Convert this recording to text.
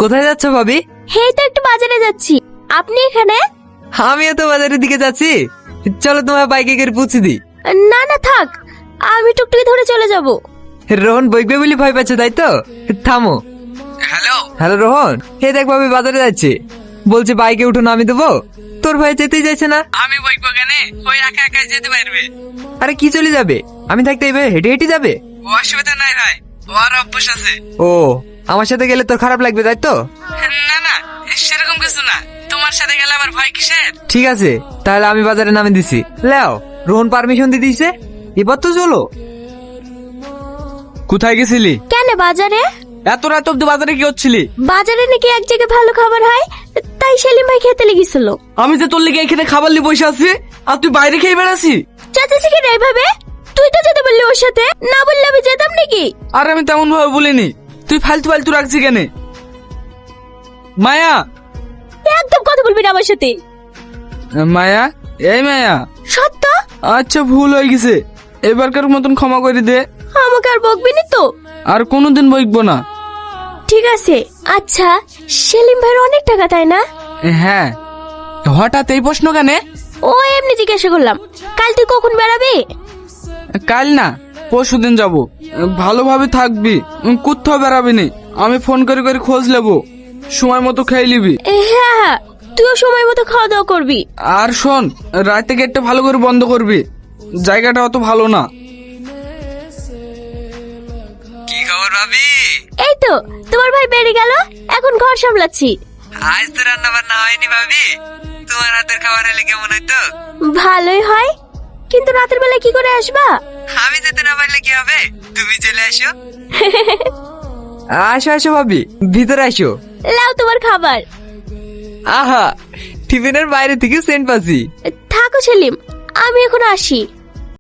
কোথায় যাচ্ছ ভাবি? এই তো একটু বাজারে যাচ্ছি। আপনি এখানে? আমিও তো বাজারের দিকে যাচ্ছি। চলো তোমার বাইকে করে পৌঁছে দিই। না না থাক, আমি টুকটুকি ধরে চলে যাব। রোহন বইবে বলে ভয় পাচ্ছে তাই তো? থামো। হ্যালো হ্যালো রোহন, হে দেখ ভাবি বাজারে যাচ্ছে, বলছে বাইকে উঠো না আমি দেবো। তোর ভাই যেতেই যাচ্ছে না। আমি বইবো কেন, ওই একা একা যেতে পারবে। আরে কি চলে যাবে, আমি থাকতে এইভাবে হেঁটে হেঁটে যাবে। ও অসুবিধা নাই ভাই, ওর অভ্যাস আছে। ও আমার সাথে গেলে তোর খারাপ লাগবে তাই তো? না না সেরকম কিছু না, তোমার সাথে গেলে আবার ভয় কিসের? ঠিক আছে তাহলে আমি বাজারে নামে দিছি। লেও রোহন পারমিশন দিয়ে দিয়েছে, এবার তো চলো। কোথায় গেছিলি? কেন বাজারে? এত রাত অব্দি বাজারে কি হচ্ছিলি? বাজারে নাকি এক জায়গায় ভালো খাবার হয়, তাই সেলিম ভাই খেতে লেগেছিল। আমি যে তোর লেগে এখানে খাবার নিয়ে বসে আছি আর তুই বাইরে খেয়ে বেড়াছি। চাচাছি কি এইভাবে? তুই তো যেতে বললি ওর সাথে, না বললে আমি যেতাম নাকি? আর আমি তেমন ভাবে বলিনি, তুই ফালতু ফালতু রাখছি কেন? মায়া একদম কথা বলবি না আমার সাথে। মায়া, এই মায়া। সত্য? আচ্ছা ভুল হয়ে গেছে, এবারকার মতন ক্ষমা করে দে। আমাকে আর বকবি না তো? আর কোনোদিন বইকবো না। ঠিক আছে। আচ্ছা সেলিম ভাইয়ের অনেক টাকা তাই না? হ্যাঁ। হঠাৎ এই প্রশ্ন কেন? ও এমনি জিজ্ঞাসা করলাম। কাল তুই কখন বেড়াবি? কাল না পরশুদিন যাবো। ভালোভাবে থাকবি, কোথাও বেড়াবি নি। আমি ফোন করে করে খোঁজ নেবো, সময় মতো খেয়ে নিবি। হ্যাঁ, তুইও সময় মতো খাওয়া দাওয়া করবি। আর শোন, রাতে গেটটা ভালো করে বন্ধ করবি, জায়গাটা অত ভালো না। কি খবর ভাবি? এই তো তোমার ভাই বেরিয়ে গেল, এখন ঘর সামলাচ্ছি। আজ তো রান্না বান্না হয়নি ভাবি, তোমার হাতের খাবার হলে কেমন হইতো? ভালোই হয়, কিন্তু রাতের বেলা কি করে আসবা? আমি যেতে না পারলে কি হবে, তুমি চলে আসো। আসো আসো ভাবি, ভিতরে আসো। লাও তোমার খাবার। আহা, টিফিনের বাইরে থেকে সেন্ট পাচ্ছি। থাকো সেলিম, আমি এখন আসি।